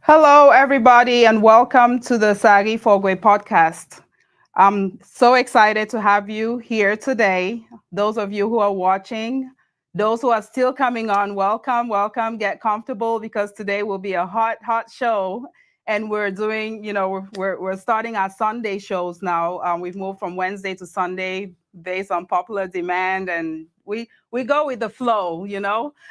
Hello, everybody, and welcome to the Saaghe Fogwe podcast. I'm so excited to have you here today. Those of you who are watching, those who are still coming on, welcome, welcome. Get comfortable because today will be a hot, hot show. And we're doing, we're starting our Sunday shows now. We've moved from Wednesday to Sunday based on popular demand, and we go with the flow,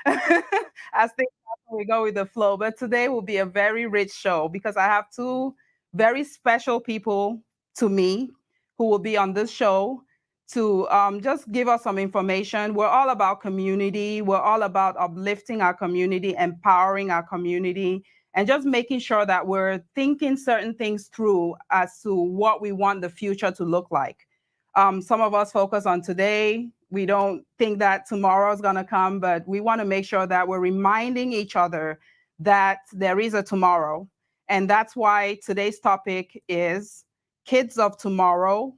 as things we go with the flow. But today will be a very rich show because I have two very special people to me who will be on this show to just give us some information. We're all about community. We're all about uplifting our community, empowering our community, and just making sure that we're thinking certain things through as to what we want the future to look like. Some of us focus on today. We don't think that tomorrow is going to come, but we want to make sure that we're reminding each other that there is a tomorrow. And that's why today's topic is kids of tomorrow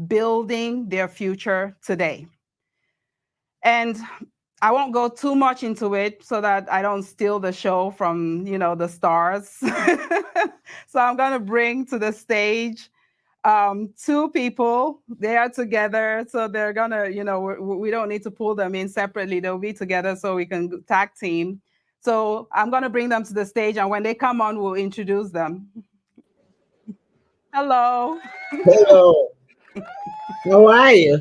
building their future today. And I won't go too much into it so that I don't steal the show from, the stars. So I'm going to bring to the stage two people. They are together, so they're gonna, we don't need to pull them in separately. They'll be together so we can tag team. So I'm gonna bring them to the stage, and when they come on, we'll introduce them. Hello. Hello. How are you?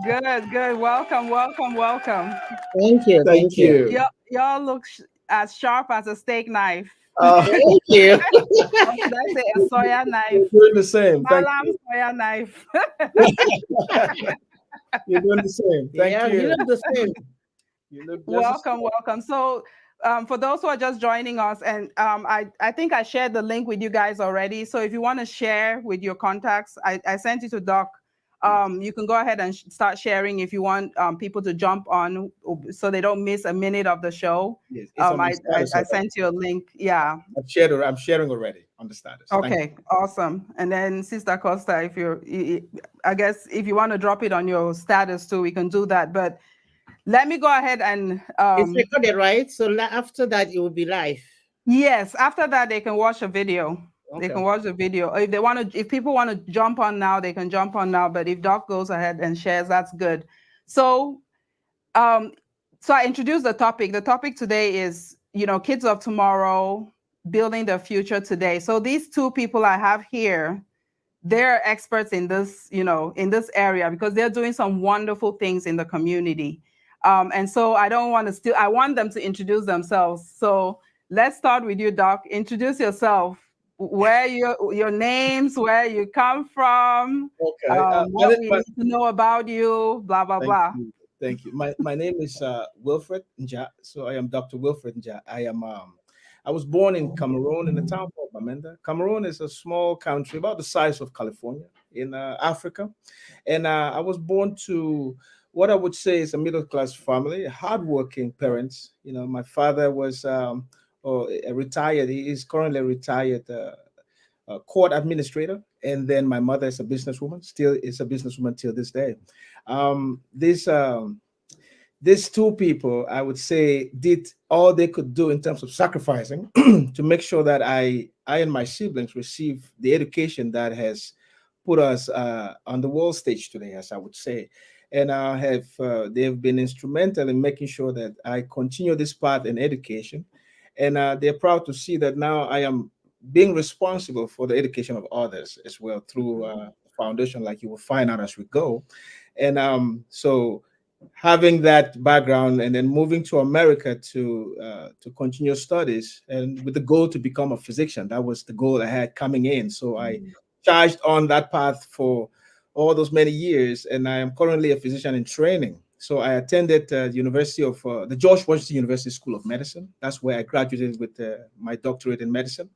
Good, good. Welcome, welcome, welcome. Thank you. Thank you. Y'all look as sharp as a steak knife. Thank you. Or should I say a soya knife? You're doing the same. Thank Malam you. soya knife. You're doing the same. Thank You you. look the same. You look just Welcome, welcome. So, for those who are just joining us, and I think I shared the link with you guys already. So, if you want to share with your contacts, I sent it to Doc. You can go ahead and start sharing if you want people to jump on so they don't miss a minute of the show. yes, it's on my I status already. sent you a link. Yeah. I'm sharing already on the status. Thank you. Okay, awesome. And then Sister Costa, I guess if you want to drop it on your status too, we can do that. But let me go ahead and It's recorded, right? So after that, it will be live. yes, after that they can watch a video. They Okay. can watch the video. If people want to jump on now, they can jump on now. But if Doc goes ahead and shares, that's good. So so I introduced the topic. The topic today is, kids of tomorrow building their future today. So these two people I have here, they're experts in this, in this area because they're doing some wonderful things in the community. And so I don't want to steal, I want them to introduce themselves. So let's start with you, Doc. Introduce yourself, where your names, where you come from, Okay. what we need to know about you, blah, blah, Thank blah. you. Thank you. My name is Wilfred Njah. So I am Dr. Wilfred Njah. I was born in Cameroon in a town called Bamenda. Cameroon is a small country about the size of California in Africa. And I was born to what I would say is a middle class family, hardworking parents. My father was a retired. He is currently a retired court administrator, and then my mother is a businesswoman. Still is a businesswoman till this day. Um, this these two people, I would say, did all they could do in terms of sacrificing to make sure that I and my siblings receive the education that has put us on the world stage today, as I would say. And they have been instrumental in making sure that I continue this path in education. And they're proud to see that now I am being responsible for the education of others as well through foundation, like you will find out as we go. And so having that background and then moving to America to continue studies and with the goal to become a physician. That was the goal I had coming in. So I charged on that path for all those many years, and I am currently a physician in training. So I attended the George Washington University School of Medicine. That's where I graduated with my doctorate in medicine.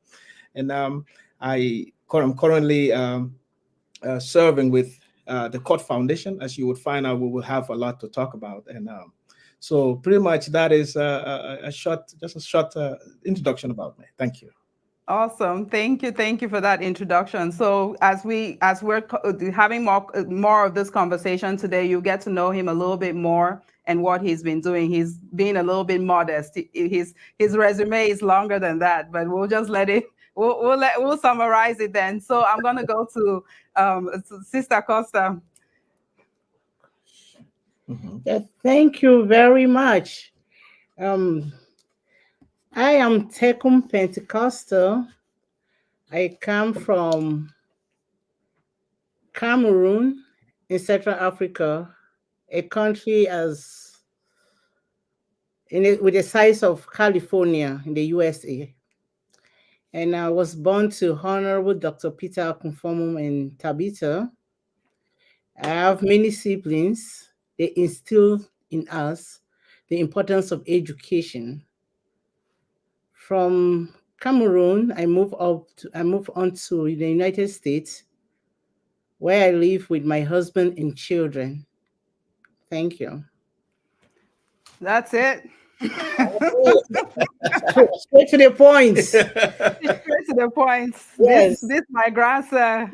And I'm currently serving with the Court Foundation. As you would find out, we will have a lot to talk about. And so pretty much that is a short introduction about me. Thank you. Awesome. Thank you. Thank you for that introduction. So as we're having more of this conversation today, you get to know him a little bit more and what he's been doing. He's being a little bit modest. His resume is longer than that, but we'll just let it. We'll summarize it then. So I'm gonna go to Sister Costa. Yeah, thank you very much. I am Tekum Pentecostal. I come from Cameroon in Central Africa, a country with the size of California in the USA. And I was born to Honorable Dr. Peter Akunfomum and Tabitha. I have many siblings. They instill in us the importance of education. From Cameroon, I moved on to the United States, where I live with my husband and children. Thank you. That's it. Straight to the point. Straight to the point. Yes. This my grandson.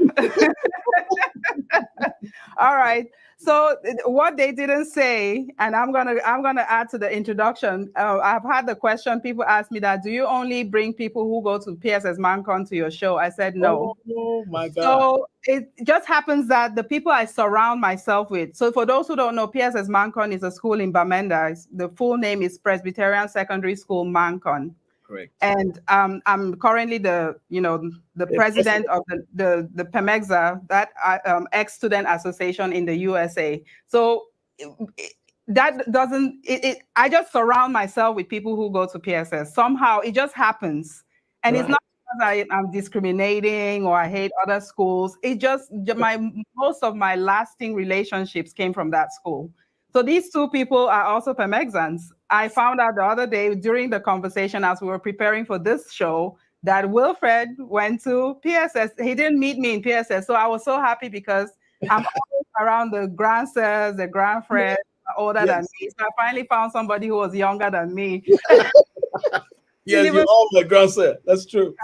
All right. So what they didn't say, and I'm gonna add to the introduction. I've had the question. People ask me that, do you only bring people who go to PSS Mancon to your show? I said no. Oh my God. So it just happens that the people I surround myself with. So for those who don't know, PSS Mancon is a school in Bamenda. The full name is Presbyterian Secondary School Mancon. Correct. And I'm currently the president of the PEMEXA, that ex-student association in the USA. So that doesn't, I just surround myself with people who go to PSS. Somehow it just happens. And It's not because I'm discriminating or I hate other schools. It just, most of my lasting relationships came from that school. So these two people are also PEMEXANs. I found out the other day during the conversation as we were preparing for this show that Wilfred went to PSS. He didn't meet me in PSS. So I was so happy because I'm always around the grandsons, the grandfriends, older than me. So I finally found somebody who was younger than me. Yes, you're all my grandson. That's true.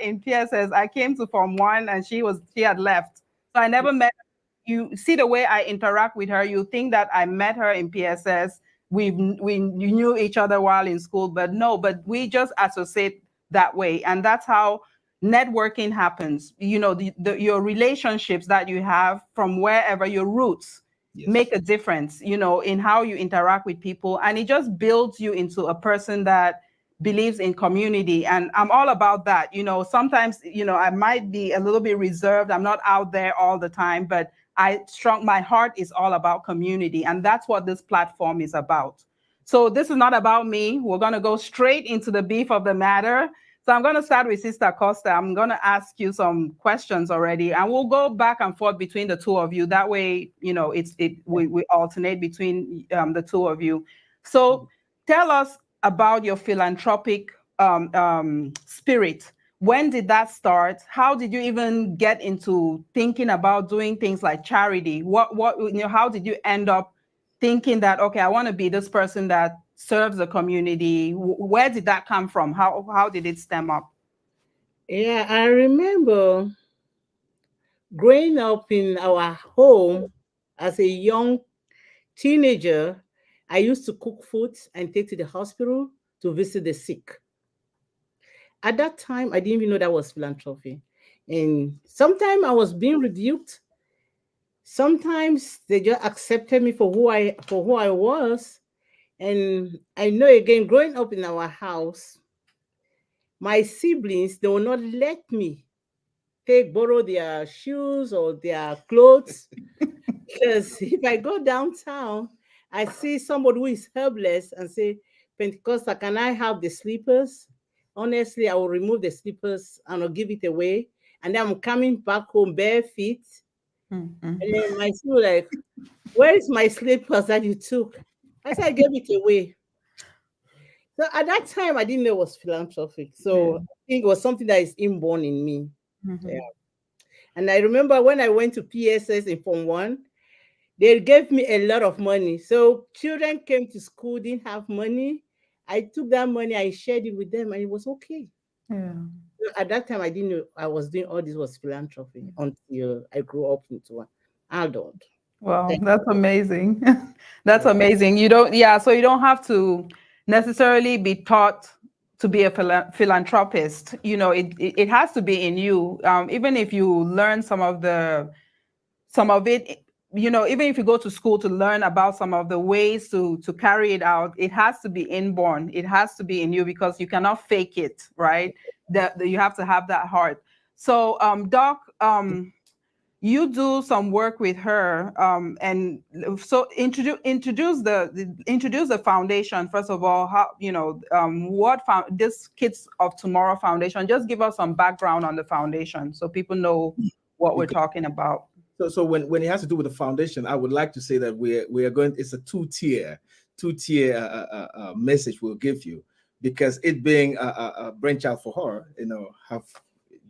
In PSS, I came to Form 1 and she had left. So I never met her. You see the way I interact with her, you think that I met her in PSS. We knew each other while in school, but no, but we just associate that way. And that's how networking happens. You know, your relationships that you have from wherever, your roots, make a difference, you know, in how you interact with people. And it just builds you into a person that believes in community. And I'm all about that. You know, sometimes, you know, I might be a little bit reserved. I'm not out there all the time, but my heart is all about community. And that's what this platform is about. So this is not about me. We're going to go straight into the beef of the matter. So I'm going to start with Sister Costa. I'm going to ask you some questions already, and we'll go back and forth between the two of you. That way, you know, we alternate between the two of you. So tell us about your philanthropic spirit. When did that start? How did you even get into thinking about doing things like charity? How did you end up thinking that, okay, I want to be this person that serves the community? Where did that come from? How did it stem up? Yeah, I remember growing up in our home as a young teenager. I used to cook food and take to the hospital to visit the sick. At that time, I didn't even know that was philanthropy. And sometimes I was being rebuked. Sometimes they just accepted me for who I was. And I know, again, growing up in our house, my siblings, they will not let me borrow their shoes or their clothes. Because if I go downtown, I see somebody who is helpless and say, Pentecoster, can I have the slippers? Honestly, I will remove the slippers and I'll give it away. And then I'm coming back home bare feet. Mm-hmm. And then my school like, where is my slippers that you took? I said, I gave it away. So at that time, I didn't know it was philanthropic. So I think it was something that is inborn in me. Mm-hmm. Yeah. And I remember when I went to PSS in Form 1, they gave me a lot of money. So children came to school, didn't have money. I took that money, I shared it with them, and it was okay. Yeah. So at that time, I didn't know I was doing all this was philanthropy until I grew up into an adult. Well, that's amazing. That's amazing. You don't, yeah, so you don't have to necessarily be taught to be a philanthropist. It has to be in you. Even if you learn some of it, even if you go to school to learn about some of the ways to carry it out, it has to be inborn. It has to be in you because you cannot fake it, right? That you have to have that heart. So, Doc, you do some work with her, and so introduce the foundation first of all. How what this Kids of Tomorrow Foundation? Just give us some background on the foundation so people know what we're talking about. So when it has to do with the foundation, I would like to say that we are going. It's a two tier message we'll give you, because it being a brainchild for her, have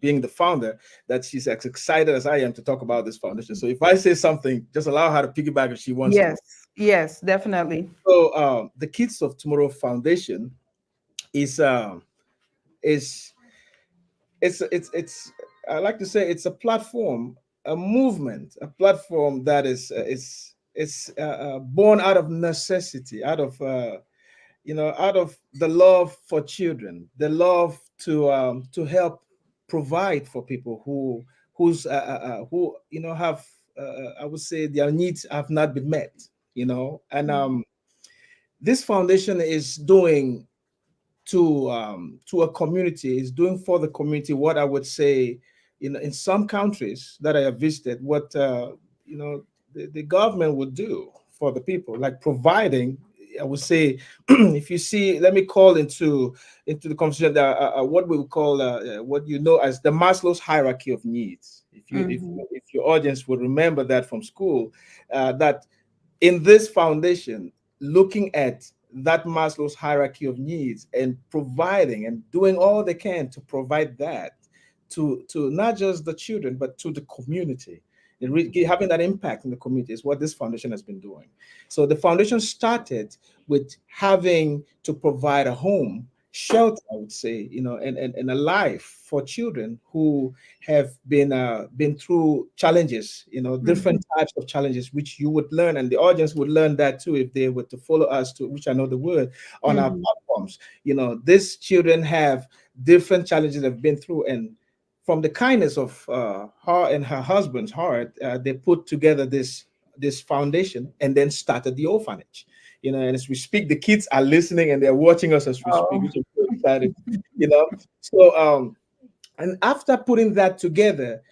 being the founder, that she's as excited as I am to talk about this foundation. So if I say something, just allow her to piggyback if she wants to. Yes, definitely. So the Kids of Tomorrow Foundation is it's I like to say it's a platform, a movement, a platform that is born out of necessity, out of out of the love for children, the love to help provide for people who have I would say their needs have not been met, and this foundation is doing to a community, is doing for the community what I would say in some countries that I have visited, what the government would do for the people, like providing. I would say, if you see, let me call into the conversation that what we would call what as the Maslow's hierarchy of needs. If your audience would remember that from school, that in this foundation, looking at that Maslow's hierarchy of needs and providing and doing all they can to provide that to not just the children but to the community, and having that impact in the community is what this foundation has been doing. So the foundation started with having to provide a home, shelter, I would say, and a life for children who have been through challenges, different types of challenges, which you would learn, and the audience would learn that too if they were to follow us, to which I know the word, on our platforms. These children have different challenges they've been through, and from the kindness of her and her husband's heart, they put together this foundation and then started the orphanage. And as we speak, the kids are listening and they're watching us as we speak, which is so exciting. So and after putting that together,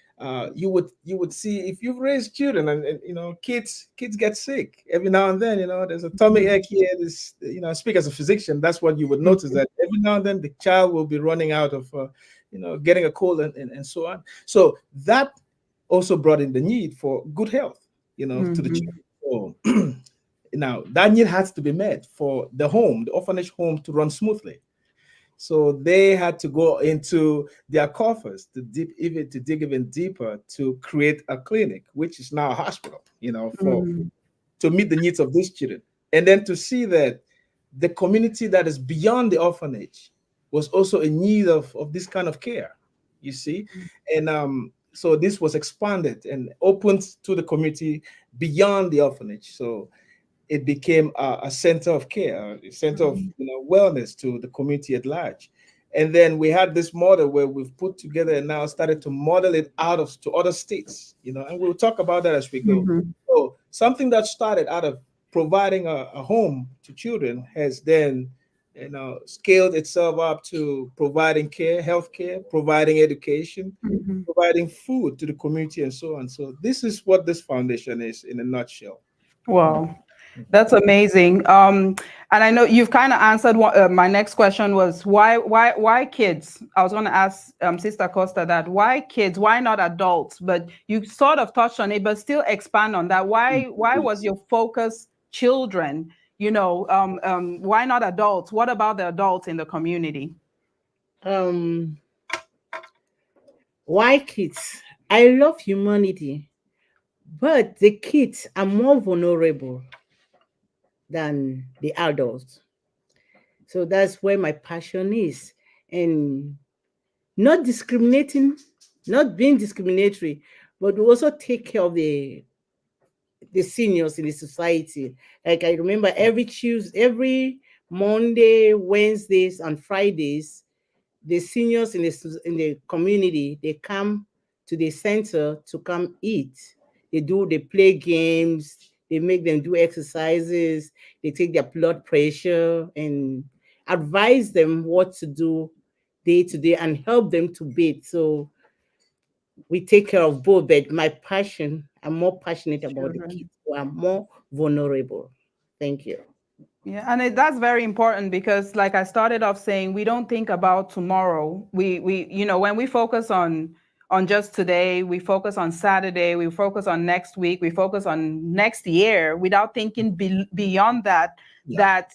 you would see, if you've raised children, and kids get sick every now and then. There's a tummy ache here. This, I speak as a physician. That's what you would notice, that every now and then the child will be running out of getting a cold and so on. So that also brought in the need for good health, to the children. So now that need has to be met for the orphanage home, to run smoothly. So they had to go into their coffers to dig even deeper to create a clinic, which is now a hospital, to meet the needs of these children. And then to see that the community that is beyond the orphanage was also in need of this kind of care, you see. And so this was expanded and opened to the community beyond the orphanage. So it became a center of care, a center of wellness to the community at large. And then we had this model where we've put together and now started to model it out to other states, and we'll talk about that as we go. So something that started out of providing a home to children has then scaled itself up to providing care, healthcare, providing education, providing food to the community, and so on. So this is what this foundation is in a nutshell. Wow. That's amazing. And I know you've kind of answered my next question was why kids? I was going to ask Sister Costa that, why kids? Why not adults? But you sort of touched on it, but still expand on that. Why was your focus children? Why not adults? What about the adults in the community? Why kids? I love humanity, but the kids are more vulnerable than the adults. So that's where my passion is. And not discriminating, not being discriminatory, but we also take care of the the seniors in the society. Like I remember every Tuesday, every Monday, Wednesdays, and Fridays, the seniors in the community, they come to the center to come eat. They play games, they make them do exercises, they take their blood pressure and advise them what to do day to day and help them to bathe. So we take care of both, but I'm more passionate about the Children. kids who are more vulnerable. Thank you. Yeah, and that's very important because, like I started off saying, we don't think about tomorrow. When we focus on just today, we focus on Saturday, we focus on next week, we focus on next year, without thinking beyond that. Yeah. That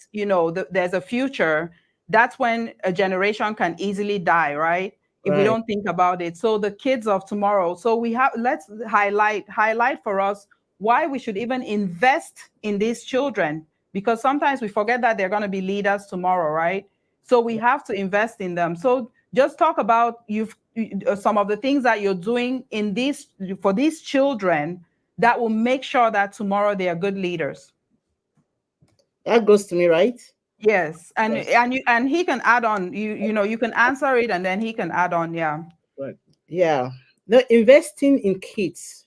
there's a future. That's when a generation can easily die, right? If we Right. don't think about it. So the kids of tomorrow. So let's highlight for us why we should even invest in these children, because sometimes we forget that they're going to be leaders tomorrow, right? So we have to invest in them. So just talk about some of the things that you're doing for these children that will make sure that tomorrow they are good leaders. That goes to me, right? Yes, and Yes. he can add on. You can answer it, and then he can add on. Yeah. Right. Yeah. The investing in kids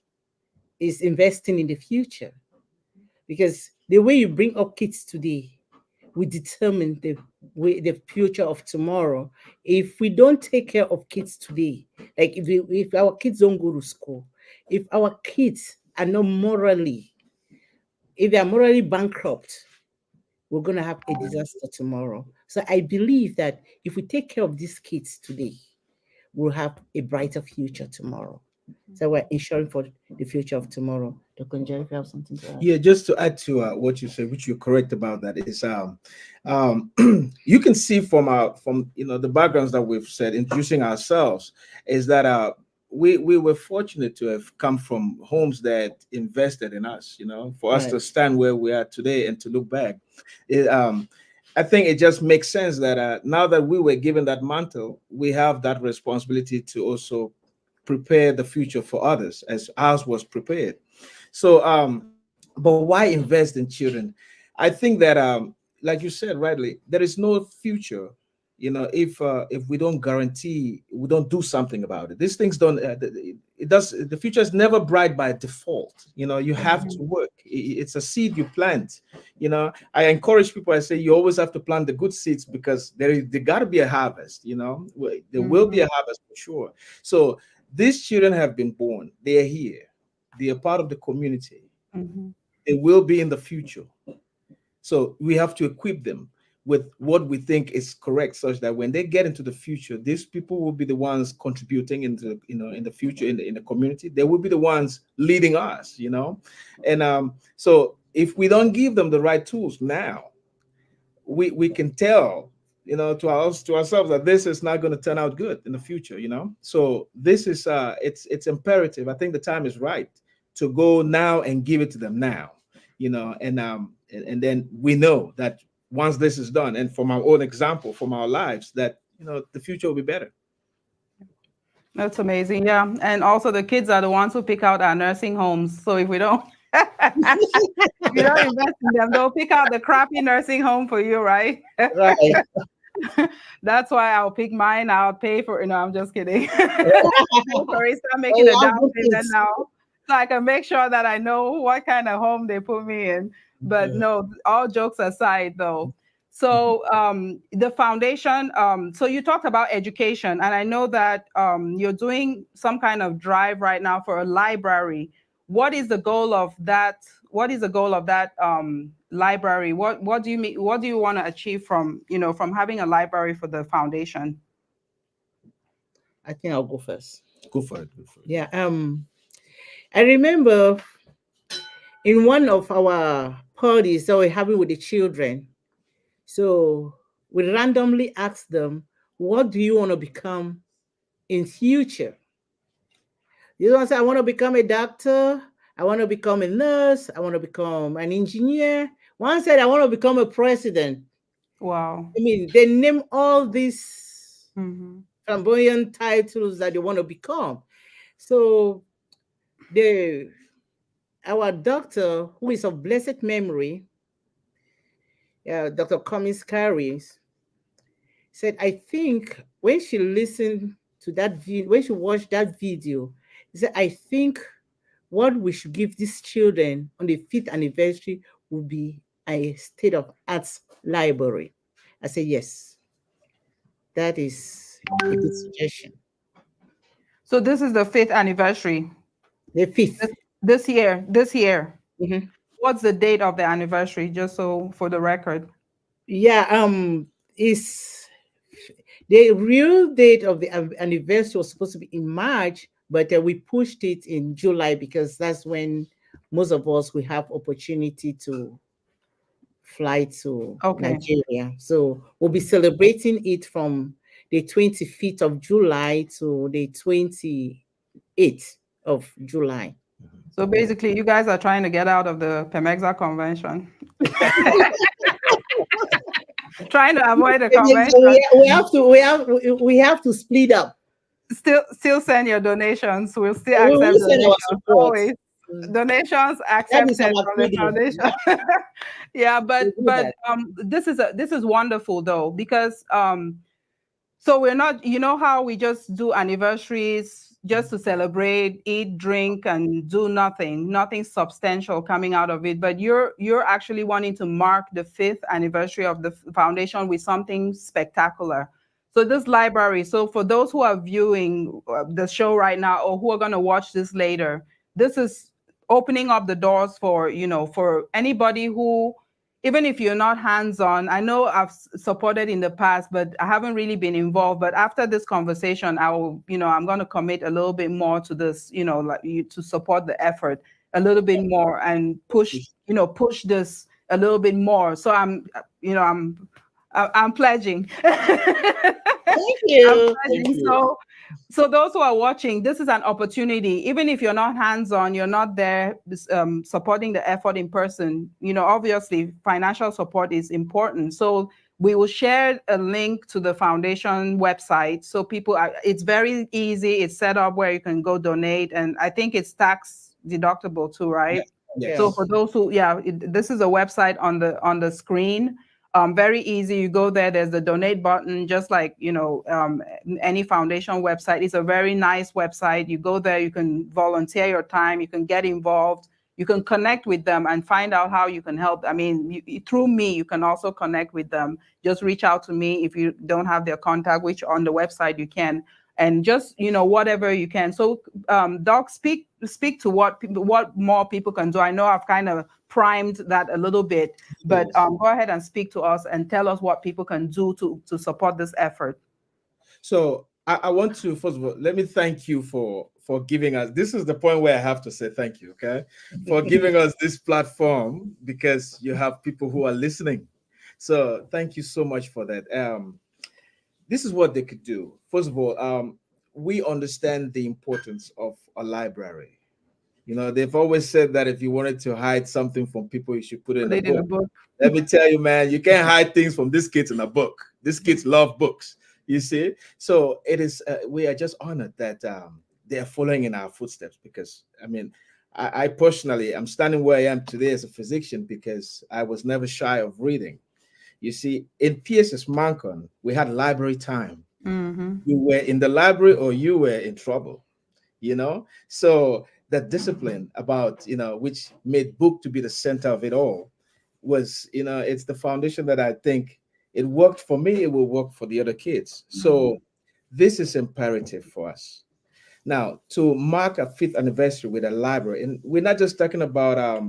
is investing in the future, because the way you bring up kids today will determine the future of tomorrow. If we don't take care of kids today, like if our kids don't go to school, if our kids are not morally, if they are morally bankrupt, we're going to have a disaster tomorrow. So I believe that if we take care of these kids today, we'll have a brighter future tomorrow. So we're ensuring for the future of tomorrow. Dr. Njah, if you have something to add. Yeah, just to add to what you said, which you're correct about, that is, you can see from the backgrounds that we've said, introducing ourselves, is that we were fortunate to have come from homes that invested in us. For us Right. to stand where we are today and to look back, I think it just makes sense that now that we were given that mantle, we have that responsibility to also prepare the future for others as ours was prepared. So, but why invest in children? I think that, like you said rightly, there is no future, if we don't guarantee, we don't do something about it. These things don't. It does. The future is never bright by default. You have to work. It's a seed you plant. I encourage people. I say you always have to plant the good seeds, because there got to be a harvest. There will be a harvest for sure. So these children have been born. They are here. They are part of the community. Mhm. They will be in the future. So we have to equip them with what we think is correct, such that when they get into the future, these people will be the ones contributing into, in the future, in the community. They will be the ones leading us, and so if we don't give them the right tools now, we can tell, to ourselves, that this is not going to turn out good in the future. So this is it's imperative. I think the time is right to go now and give it to them now, and then we know that once this is done, and from our own example, from our lives, that the future will be better. That's amazing. Yeah. And also the kids are the ones who pick out our nursing homes. So if we don't if you don't invest in them, they'll pick out the crappy nursing home for you, right? Right. That's why I'll pick mine. I'll pay for it. No, I'm just kidding. Pay for it, start Oh, making you a have down good payment kids. now. So I can make sure that I know what kind of home they put me in. But Yeah. no, all jokes aside though. So the foundation, so you talked about education, and I know that you're doing some kind of drive right now for a library. What is the goal of that? What is the goal of that library? What do you mean? What do you want to achieve from having a library for the foundation? I think I'll go first. Go for it. Go for it. Yeah. I remember in one of our parties that we're having with the children. So we randomly asked them, what do you want to become in future? You don't say, I want to become a doctor, I want to become a nurse, I want to become an engineer. One said, I want to become a president. Wow. I mean, they name all these Hmm. flamboyant titles that they want to become. So they our doctor, who is of blessed memory, Dr. Cummings Carries, said, I think when she listened to that video, when she watched that video, he said, I think what we should give these children on the 5th anniversary would be a state of arts library. I said, yes, that is a good suggestion. So this is the 5th anniversary. The 5th. This year. Mhm. What's the date of the anniversary, just so for the record? Yeah, is the real date of the anniversary was supposed to be in March, but we pushed it in July because that's when most of us will have opportunity to fly to Nigeria. So we'll be celebrating it from the 25th of July to the 28th of July. So basically, you guys are trying to get out of the PEMEXA convention. Trying to avoid the convention. We have to split up. Still send your donations. We'll still accept donations. Always. Donations accepted from the foundation. Yeah, but this is wonderful though, because so we're not, you know how we just do anniversaries just to celebrate, eat, drink, and do nothing substantial coming out of it. But you're actually wanting to mark the 5th anniversary of the foundation with something spectacular. So this library, so for those who are viewing the show right now or who are going to watch this later, this is opening up the doors for, for anybody who, even if you're not hands-on, I know I've supported in the past, but I haven't really been involved. But after this conversation, I will, I'm going to commit a little bit more to this, to support the effort a little bit more and push this a little bit more. So I'm pledging. Thank you. Thank you. So those who are watching, this is an opportunity. Even if you're not hands-on, you're not there supporting the effort in person, obviously financial support is important. So we will share a link to the foundation website. So it's very easy. It's set up where you can go donate. And I think it's tax deductible too, right? Yes. So for those who, this is a website on the screen. Very easy. You go there. There's the donate button, just like any foundation website. It's a very nice website. You go there. You can volunteer your time. You can get involved. You can connect with them and find out how you can help. I mean, through me, you can also connect with them. Just reach out to me if you don't have their contact, which on the website you can. And just whatever you can. So, Doc, speak to what more people can do. I know I've kind of primed that a little bit, but go ahead and speak to us and tell us what people can do to support this effort. So I want to, first of all, let me thank you for giving us. This is the point where I have to say thank you, okay, for giving us this platform, because you have people who are listening. So thank you so much for that. This is what they could do. First of all, we understand the importance of a library. They've always said that if you wanted to hide something from people, you should put it in a book. Let me tell you, man, you can't hide things from these kids in a book. These kids love books, you see? So it is, we are just honored that they're following in our footsteps, because, I mean, I personally, I'm standing where I am today as a physician because I was never shy of reading. You see, in PSS Mancon, we had library time. Mm-hmm. You were in the library or you were in trouble, So that discipline about, which made book to be the center of it all was, it's the foundation that I think it worked for me. It will work for the other kids. So this is imperative for us. Now, to mark a 5th anniversary with a library, and we're not just talking about,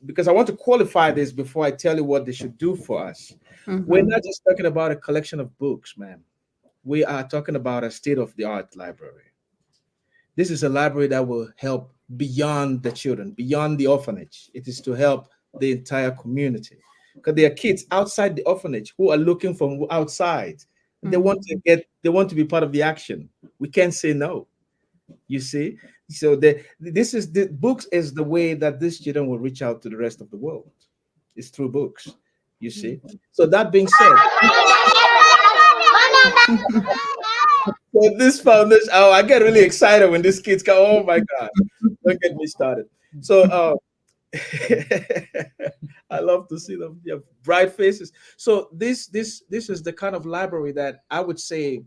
because I want to qualify this before I tell you what they should do for us. Mm-hmm. We're not just talking about a collection of books, man. We are talking about a state-of-the-art library. This is a library that will help beyond the children, beyond the orphanage. It is to help the entire community, because there are kids outside the orphanage who are looking from outside. Mm-hmm. They want to be part of the action. We can't say no. You see, so the books is the way that these children will reach out to the rest of the world. It's through books. You see. So that being said, so this foundation, I get really excited when these kids go. Oh my God, don't get me started. So I love to see them, yeah, bright faces. So this is the kind of library that I would say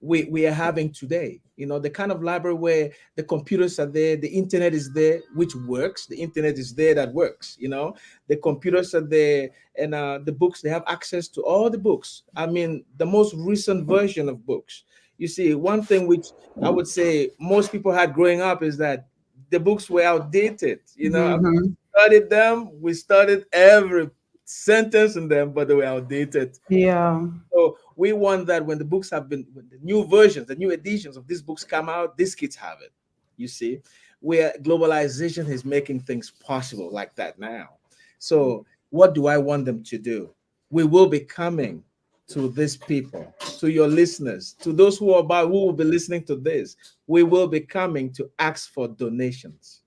we are having today. You know, the kind of library where the computers are there, the internet is there, which works. The internet is there that works. You know, the computers are there, and the books, they have access to all the books. I mean, the most recent version of books. You see, one thing which I would say most people had growing up is that the books were outdated. You know, I mean, Mhm. studied them, we studied every sentence in them, but they were outdated. Yeah. So we want that when the books have been, when the new versions, the new editions of these books come out, these kids have it. You see, where globalization is making things possible like that now. So what do I want them to do? We will be coming to these people, to your listeners, to those who will be listening to this. We will be coming to ask for donations.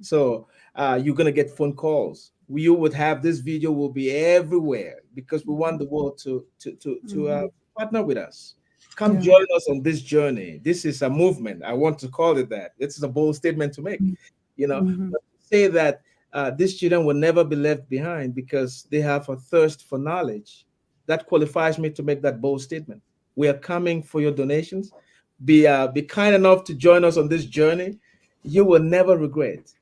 So you're gonna get phone calls. You would have this video will be everywhere because we want the world to Mhm. partner with us. Come Yeah. join us on this journey. This is a movement. I want to call it that. This is a bold statement to make. You know, Mhm. but to say that these children will never be left behind because they have a thirst for knowledge. That qualifies me to make that bold statement. We are coming for your donations. Be kind enough to join us on this journey. You will never regret.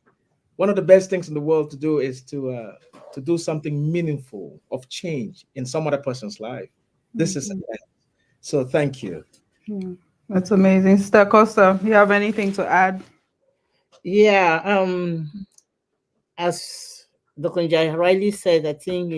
One of the best things in the world to do is to do something meaningful of change in some other person's life. This is Mhm. it. So thank you. Yeah. That's amazing. Sister Costa, you have anything to add? Yeah, as Dr. Njah rightly said, I think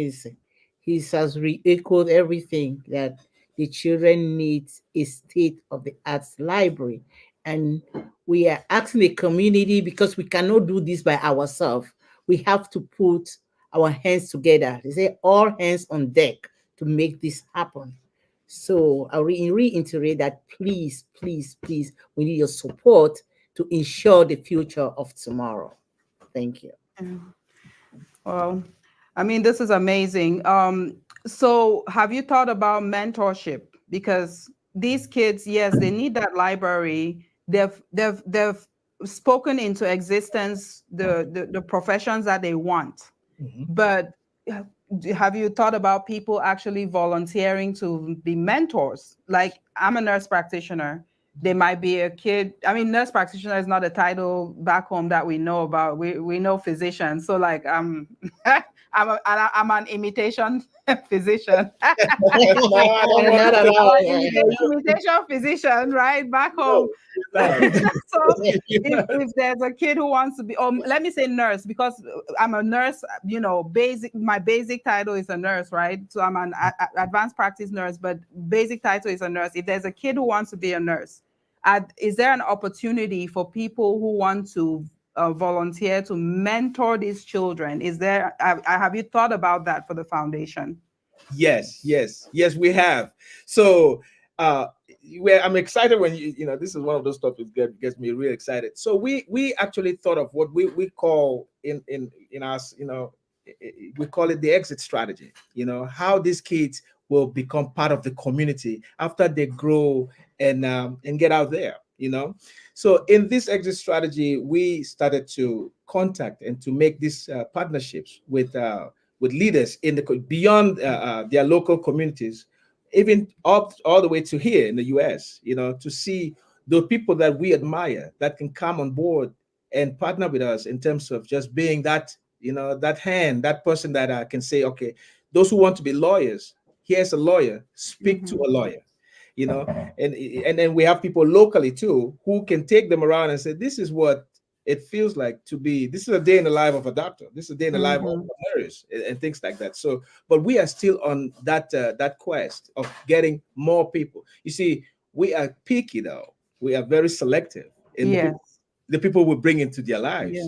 he has re-echoed everything that the children need a state of the arts library. And we are asking the community because we cannot do this by ourselves. We have to put our hands together. They say all hands on deck to make this happen. So I reiterate that please, please, please, we need your support to ensure the future of tomorrow. Thank you. Yeah. Well, I mean, this is amazing. So have you thought about mentorship? Because these kids, yes, they need that library. They've spoken into existence the professions that they want. Mhm. But uh, have you thought about people actually volunteering to be mentors? Like, I'm a nurse practitioner. There might be a kid. I mean, nurse practitioner is not a title back home that we know about. We know physician. So like, I'm an imitation physician. No, I don't want Not to at say all. Imitation physician, right? Back home. no. You're not. So You're not. if there's a kid who wants to be, or let me say nurse, because I'm a nurse, my basic title is a nurse, right? So I'm an advanced practice nurse, but basic title is a nurse. If there's a kid who wants to be a nurse, is there an opportunity for people who want to volunteer to mentor these children? Is there, have you thought about that for the foundation? Yes, yes, yes, we have. So where I'm excited when this is one of those topics that gets me really excited. So we actually thought of what we call in us, we call it the exit strategy. How these kids will become part of the community after they grow and get out there. So in this exit strategy, we started to contact and to make these partnerships with leaders in the beyond their local communities, even up all the way to here in the U.S. To see the people that we admire that can come on board and partner with us in terms of just being that that hand, that person that can say, okay, those who want to be lawyers, here's a lawyer, speak to Mhm. a lawyer. And then we have people locally too who can take them around and say, this is what it feels like to be, this is a day in the life of a doctor, this is a day in the life of Mhm. a nurse, and things like that. So but we are still on that quest of getting more people. You see, we are picky though, we are very selective in Yes. the people we bring into their Yeah. lives.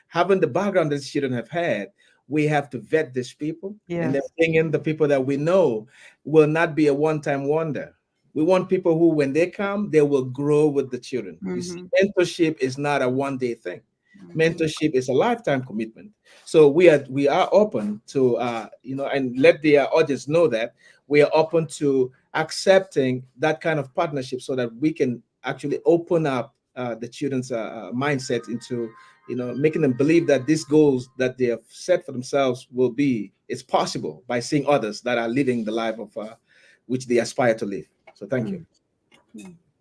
Having the background that children have had, we have to vet these people and then Yes. bring in the people that we know will not be a one-time wonder. We want people who, when they come, they will grow with the children. You see, Mhm. mentorship is not a one-day thing. Mhm. Mentorship is a lifetime commitment. So we are open to and let the audience know that we are open to accepting that kind of partnership so that we can actually open up the children's mindset into, making them believe that these goals that they have set for themselves it's possible by seeing others that are living the life of which they aspire to live. So thank you.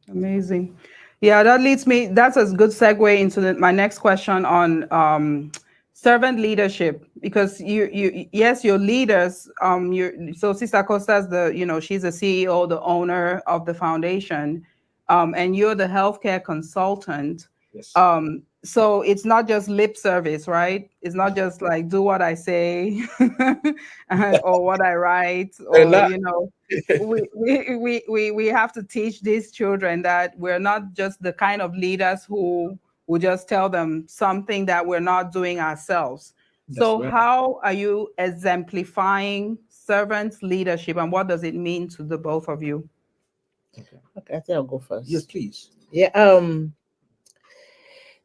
Amazing. Yeah, that's a good segue into my next question on servant leadership, because yes, your leaders, so Sister Costa's she's the CEO, the owner of the foundation, and you're the healthcare consultant. Yes. So it's not just lip service, right? It's not just like do what I say or what I write, They're or not. we have to teach these children that we're not just the kind of leaders who will just tell them something that we're not doing ourselves. That's So right. how are you exemplifying servants leadership, and what does it mean to the both of you? Okay, I think I'll go first. Yes, please. Yeah.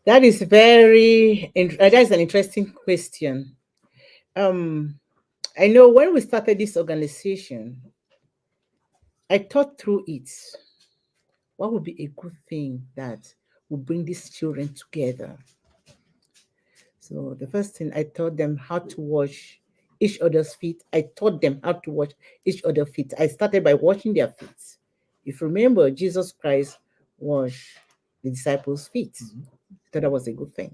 That is that is an interesting question. I know when we started this organization, I thought through it. What would be a good thing that would bring these children together? So the first thing, I taught them how to wash each other's feet. I taught them how to wash each other's feet. I started by washing their feet. If you remember, Jesus Christ washed the disciples' feet. I thought that was a good thing.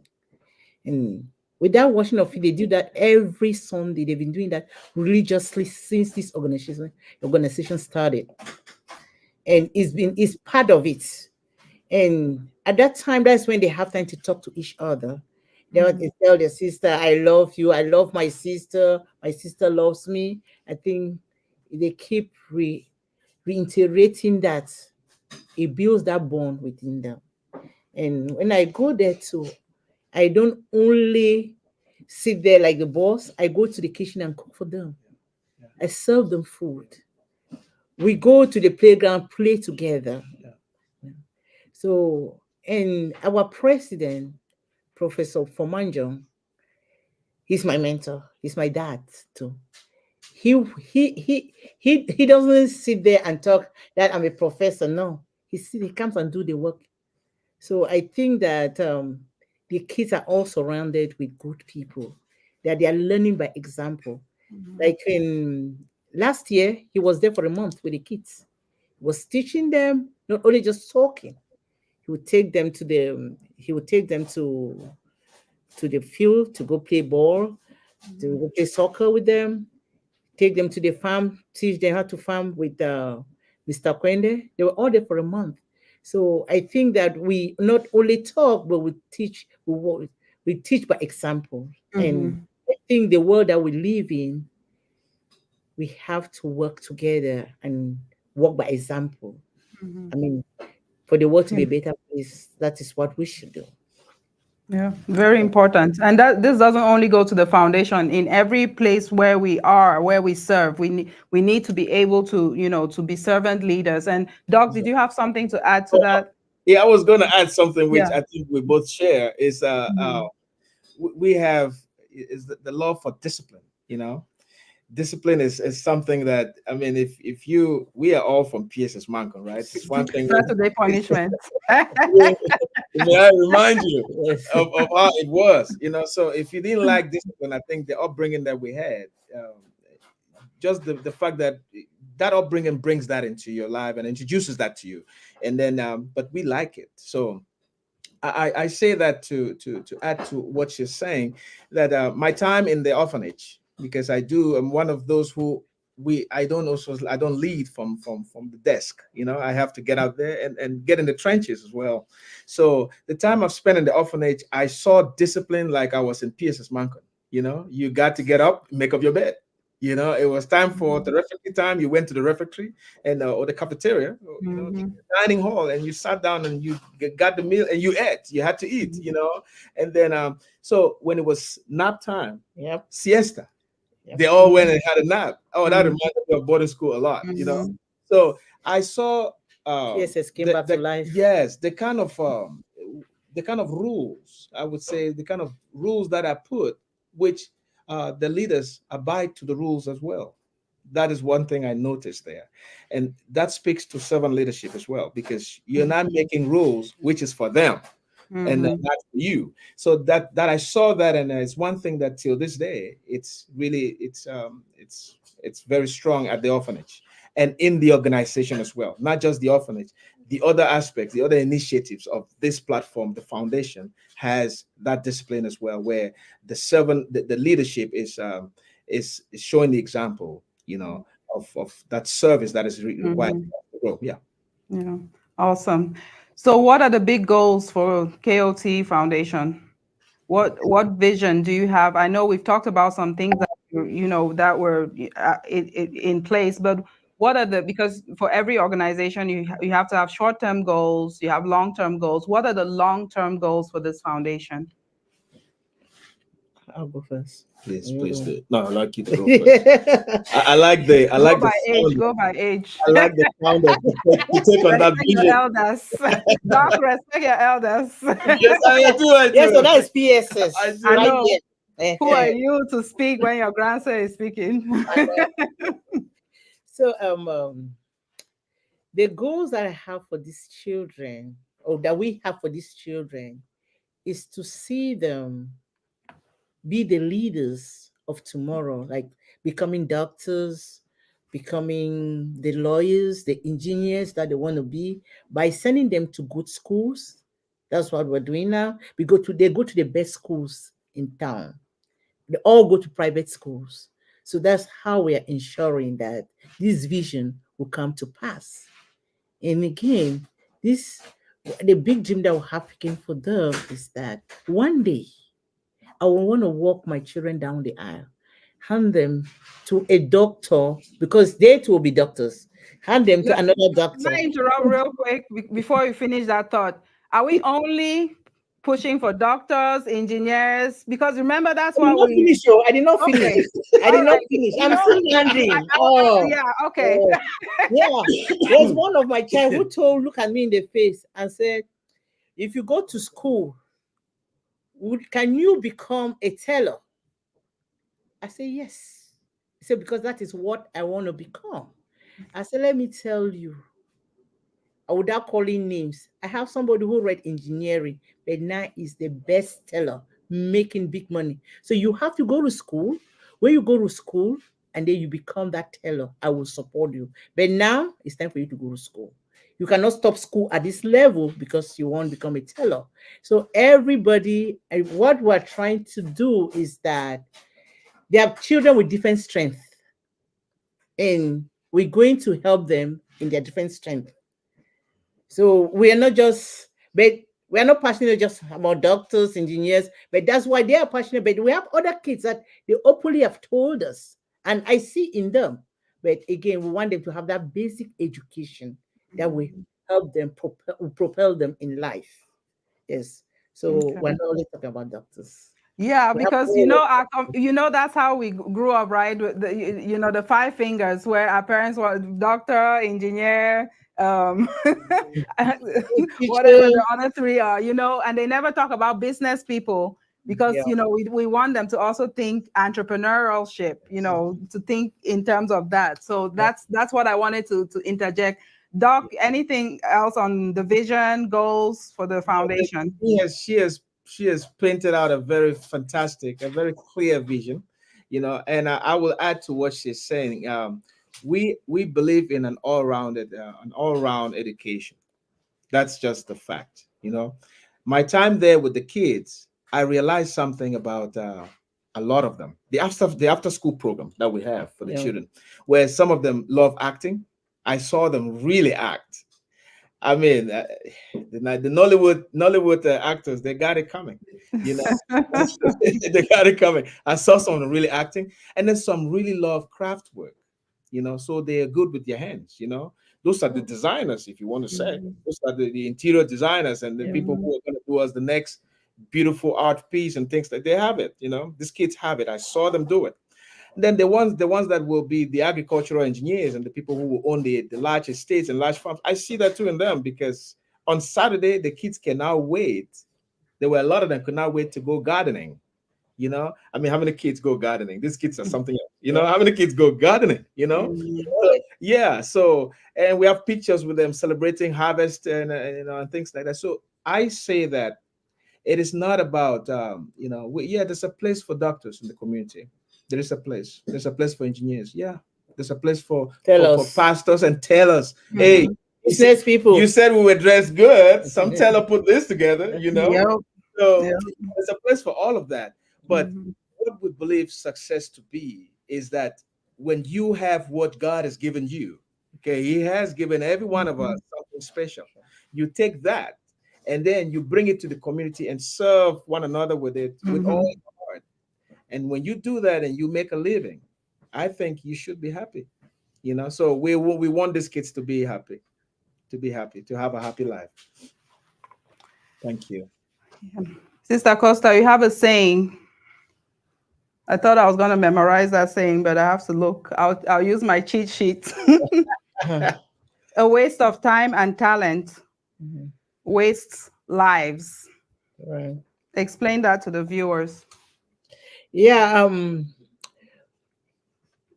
And with that washing of feet, they do that every Sunday. They've been doing that religiously since this organization started. And it's part of it. And at that time, that's when they have time to talk to each other. They tell their sister, I love you, I love my sister loves me. I think they keep reiterating that. It builds that bond within them. And when I go there too, I don't only sit there like the boss. I go to the kitchen and cook for them. I serve them food. We go to the playground, play together. So, and our president, Professor Fomanjong, he's my mentor. He's my dad too. He doesn't sit there and talk that I'm a professor. No, he comes and do the work. So I think that the kids are all surrounded with good people, that they are learning by example. Like in last year, he was there for a month with the kids. He was teaching them, not only just talking. He would take them to the field to go play ball, to go play soccer with them, take them to the farm, teach them how to farm with Mr. Kwende. They were all there for a month. So I think that we not only talk, but we teach. We teach by example. And I think the world that we live in, we have to work together and work by example. I mean, for the world to be a better place, that is what we should do. Yeah, very important. And that this doesn't only go to the foundation. In every place where we are, where we serve, we need to be able to, to be servant leaders. And Doc, did you have something to add to that? Yeah, I was going to add something which Yeah. I think we both share is we have is the love for discipline. Discipline is something that, I mean, if we are all from PSS Manco, right? It's one thing. Saturday punishment. May I remind you of how it was, So if you didn't like discipline, I think the upbringing that we had, just the fact that upbringing brings that into your life and introduces that to you, and then but we like it. So I say that to add to what she's saying, that my time in the orphanage, because I'm one of those who I don't lead from the desk. I have to get out there and get in the trenches as well. So the time I've spent in the orphanage, I saw discipline like I was in PSS Manco. You got to get up, make up your bed. It was time for the refectory time. You went to the refectory or the cafeteria, the dining hall, and you sat down and you got the meal and you ate. You had to eat, And then so when it was nap time, siesta, they all went and had a nap. Oh, that reminded me of boarding school a lot, So I saw PSS came back to life. Yes, the kind of rules, I would say, the kind of rules that I put, which the leaders abide to the rules as well. That is one thing I noticed there. And that speaks to servant leadership as well, because you're not making rules, which is for them and Mm-hmm. not for you. So that I saw that, and it's one thing that till this day, it's really it's very strong at the orphanage and in the organization as well, not just the orphanage. The other aspects, the other initiatives of this platform, the foundation has that discipline as well, where the leadership is showing the example, of that service that is required Mm-hmm. to grow. Yeah. Yeah. Awesome. So what are the big goals for KOT Foundation? What vision do you have? I know we've talked about some things that that were in place, but what are the, because for every organization you have to have short-term goals, you have long-term goals. What are the long-term goals for this foundation? I'll go first. Please do. No, I like you to go first. I Go like the by age. founder. Go by age. I like the founder to take on that Respect your vision. elders. Doc, respect your elders. Yes, I do. I do. Yes, so that is PSS I do. I right know. there. Who are you to speak when your grandson is speaking? So the goals that I have for these children, or that we have for these children, is to see them be the leaders of tomorrow, like becoming doctors, becoming the lawyers, the engineers that they want to be, by sending them to good schools. That's what we're doing now. They go to the best schools in town. They all go to private schools. So that's how we are ensuring that this vision will come to pass. And again, the big dream that we have again for them is that one day I will want to walk my children down the aisle, hand them to a doctor, because they too will be doctors. Hand them to Let, another can doctor. I interrupt real quick before you finish that thought? Are we only pushing for doctors, engineers? Because remember, that's I did what not we. finish. Oh, I did not finish. Okay. I All did not right. finish. You I'm know, still landing. Oh, yeah. Okay. oh, yeah. There's one of my child who look at me in the face and said, "If you go to school, can you become a teller?" I say, "Yes." He said, "Because that is what I want to become." I said, "Let me tell you, without calling names, I have somebody who read engineering, but now is the best teller, making big money. So you have to go to school. When you go to school and then you become that teller, I will support you. But now it's time for you to go to school. You cannot stop school at this level because you won't become a teller." So everybody, and what we're trying to do is that they have children with different strengths, and we're going to help them in their different strength. So we are not passionate just about doctors, engineers, but that's why they are passionate. But we have other kids that they openly have told us, and I see in them. But again, we want them to have that basic education that will help them propel them in life. Yes. So Okay. we're not only talking about doctors. Yeah, We have because all that's how we grew up, right? With the five fingers, where our parents were doctor, engineer, um, whatever teacher. the other three are, and they never talk about business people because Yeah. we want them to also think entrepreneurship, to think in terms of that. So that's what I wanted to interject. Doc, anything else on the vision goals for the foundation? She has painted out a very fantastic, a very clear vision, and I will add to what she's saying. We believe in an all-round education. That's just the fact. My time there with the kids, I realized something about a lot of them. The after school program that we have for the Yeah. children, where some of them love acting. I saw them really act. I mean, the Nollywood actors, they got it coming, you know. They got it coming. I saw someone really acting, and then some really love craft work, so they're good with your hands, Those are the designers, if you want to say. Those are the interior designers and the Yeah. people who are going to do us the next beautiful art piece and things like they have it, These kids have it. I saw them do it. Then the ones that will be the agricultural engineers and the people who will own the large estates and large farms, I see that too in them, because on Saturday the kids cannot wait. There were a lot of them could not wait to go gardening, You know, I mean, how many kids go gardening? These kids are something else. You know, how many kids go gardening? You know, yeah. So, and we have pictures with them celebrating harvest and and things like that. So I say that it is not about there's a place for doctors in the community. There is a place. There's a place for engineers. Yeah, there's a place for pastors and tellers. Hey, business people. You said we were dressed good. Some teller put this together. You know, Yep. so Yep. there's a place for all of that. But what we believe success to be is that when you have what God has given you, okay, He has given every one of us something special. You take that and then you bring it to the community and serve one another with it with all your heart. And when you do that and you make a living, I think you should be happy. You know, so we want these kids to be happy, to have a happy life. Thank you. Sister Costa, you have a saying. I thought I was going to memorize that saying, but I have to look. I'll use my cheat sheet. A waste of time and talent wastes lives. Right. Explain that to the viewers. Yeah.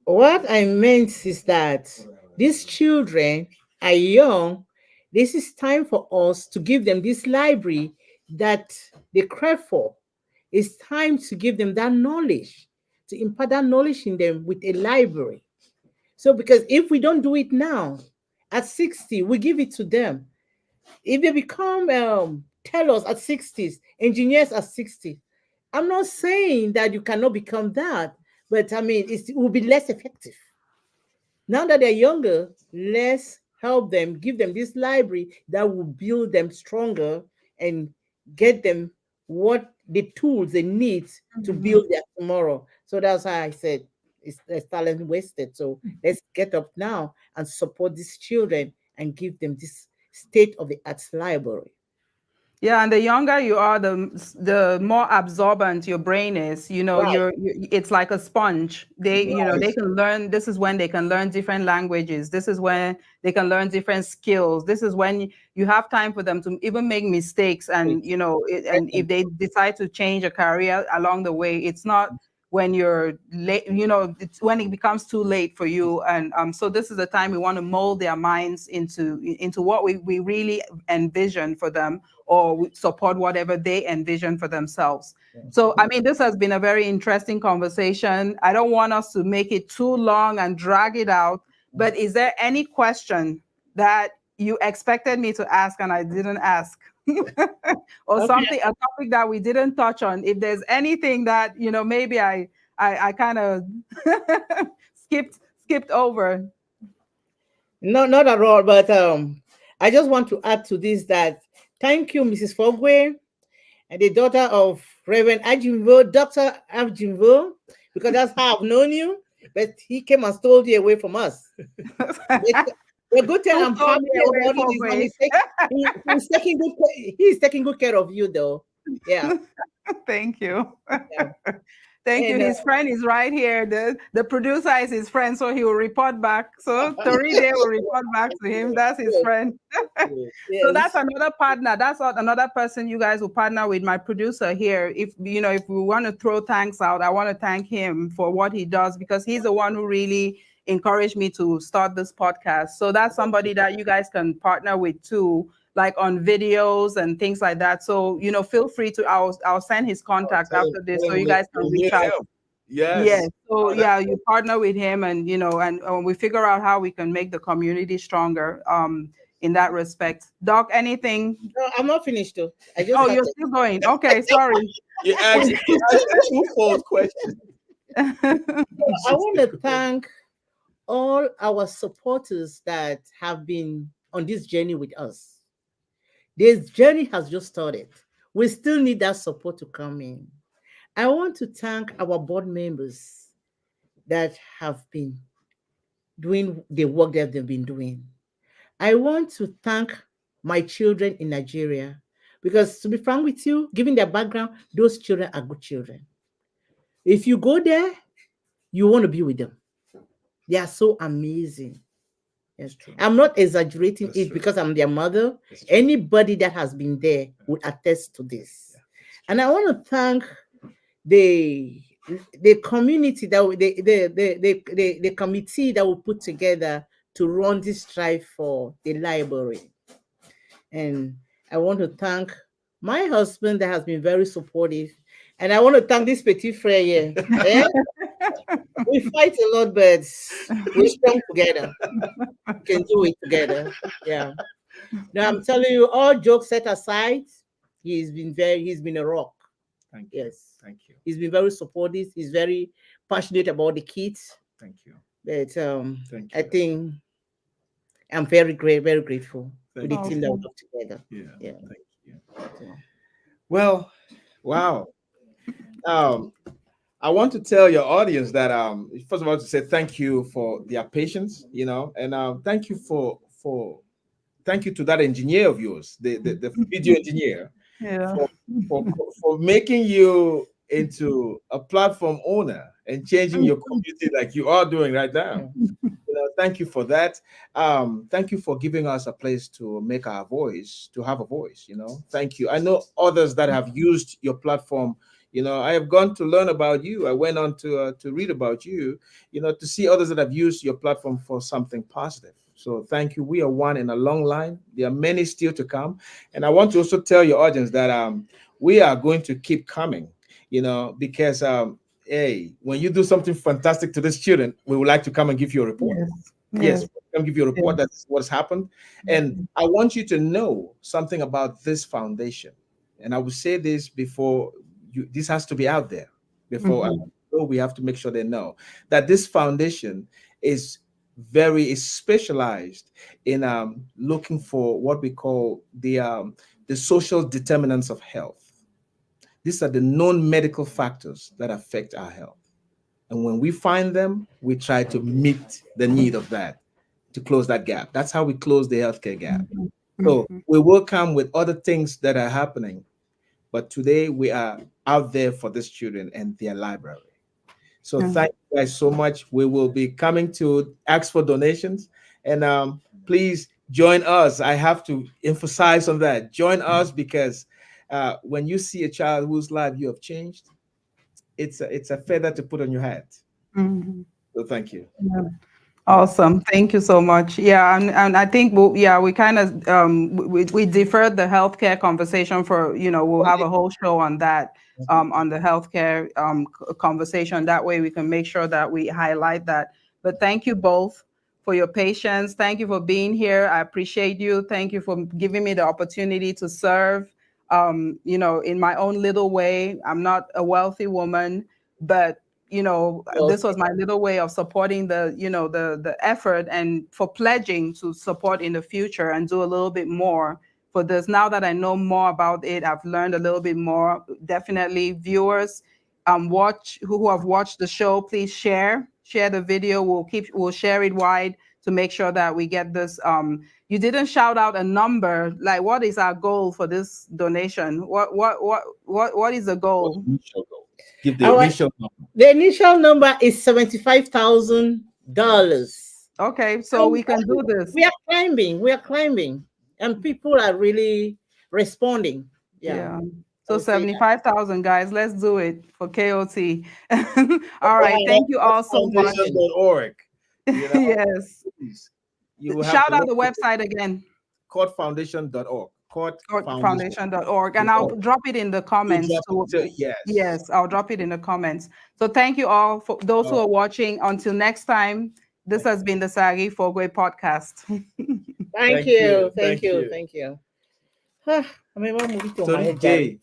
What I meant is that these children are young. This is time for us to give them this library that they crave for. It's time to give them that knowledge, to impart that knowledge in them with a library. So, because if we don't do it now, at 60, we give it to them. If they become tellers at 60s, engineers at 60, I'm not saying that you cannot become that, but I mean, it will be less effective. Now that they're younger, let's help them, give them this library that will build them stronger and get them what the tools they need to build their tomorrow. So that's why I said it's talent wasted. So let's get up now and support these children and give them this state-of-the-art library. Yeah, and the younger you are, the more absorbent your brain is. You know, Right. it's like a sponge. They can learn. This is when they can learn different languages. This is when they can learn different skills. This is when you have time for them to even make mistakes. And and if they decide to change a career along the way, it's not when you're late. It's when it becomes too late for you. And so this is the time we want to mold their minds into what we really envision for them, or we support whatever they envision for themselves. So, I mean, this has been a very interesting conversation. I don't want us to make it too long and drag it out, but is there any question that you expected me to ask and I didn't ask? Or something, a topic that we didn't touch on? If there's anything that, maybe I kind of skipped over. No, not at all. But I just want to add to this that thank you, Mrs. Fogwe, and the daughter of Reverend Ajimvo, Dr. Ajimvo, because that's how I've known you. But he came and stole you away from us. The good thing I'm happy about it is he's taking good care of you, though. Yeah. Thank you. Yeah. Thank you. His friend is right here. The producer is his friend, so he will report back. So Toride will report back to him. That's his friend. Yes. So that's another partner. That's another person you guys will partner with. My producer here. If we want to throw thanks out, I want to thank him for what he does, because he's the one who really encouraged me to start this podcast. So that's somebody that you guys can partner with too, like on videos and things like that. So, feel free to, I'll send his contact after this so you guys can reach out. Yes. So you partner with him, and, and we figure out how we can make the community stronger in that respect. Doc, anything? No, I'm not finished though. You're still going. Okay, sorry. You asked two false questions. I want to thank all our supporters that have been on this journey with us. This journey has just started. We still need that support to come in. I want to thank our board members that have been doing the work that they've been doing. I want to thank my children in Nigeria, because to be frank with you, given their background, those children are good children. If you go there, you want to be with them. They are so amazing. That's true. I'm not exaggerating That's it true. because I'm their mother. Anybody that has been there would attest to this. And I want to thank the community that the committee that we put together to run this drive for the library. And I want to thank my husband that has been very supportive. And I want to thank this petit frère here. Eh? We fight a lot, but we're strong together. We can do it together. Yeah. Now I'm telling you, all jokes set aside, he's been a rock. Thank you. Yes. Thank you. He's been very supportive. He's very passionate about the kids. Thank you. But Thank I you. think I'm very grateful with the Thank team that we work together. Yeah. Yeah. Thank you. Well, wow. I want to tell your audience that first of all to say thank you for their patience, and thank you thank you to that engineer of yours, the video engineer, Yeah. for making you into a platform owner and changing your community like you are doing right now. Thank you for that. Thank you for giving us a place to make our voice, to have a voice. Thank you. I know others that have used your platform. I have gone to learn about you. I went on to read about you, to see others that have used your platform for something positive. So thank you. We are one in a long line. There are many still to come. And I want to also tell your audience that we are going to keep coming, because hey, when you do something fantastic to these children, we would like to come and give you a report. Yes, come give you a report. That's what's happened. And I want you to know something about this foundation. And I will say this before this has to be out there. Before we have to make sure they know that this foundation is specialized in looking for what we call the social determinants of health. These are the known medical factors that affect our health. And when we find them, we try to meet the need of that, to close that gap. That's how we close the healthcare gap. So we will come with other things that are happening. But today we are out there for these children and their library. So thank you guys so much. We will be coming to ask for donations. And please join us. I have to emphasize on that. Join us because when you see a child whose life you have changed, it's a feather to put on your hat. So thank you. Awesome. Thank you so much. Yeah, and I think we kind of we deferred the healthcare conversation for, we'll have a whole show on that, on the healthcare conversation. That way we can make sure that we highlight that. But thank you both for your patience. Thank you for being here. I appreciate you. Thank you for giving me the opportunity to serve, in my own little way. I'm not a wealthy woman, but this was my little way of supporting the effort and for pledging to support in the future and do a little bit more for this. Now that I know more about it, I've learned a little bit more. Definitely viewers, who have watched the show, please share the video. We'll share it wide to make sure that we get this. You didn't shout out a number. Like, what is our goal for this donation? What is the goal? Give the initial number. The initial number is $75,000. Okay, so we can do this. We are climbing, and people are really responding. Yeah. So 75,000, guys. Let's do it for KOT. All right. Thank you all so much. Foundation.org. Yes. Shout out the website again. CourtFoundation.org. CourtFoundation.org. And I'll drop it in the comments. Yes, I'll drop it in the comments. So thank you all for those who are watching. Until next time, this has been the Saaghe Fogwe podcast. Thank you. Thank you. So, DJ,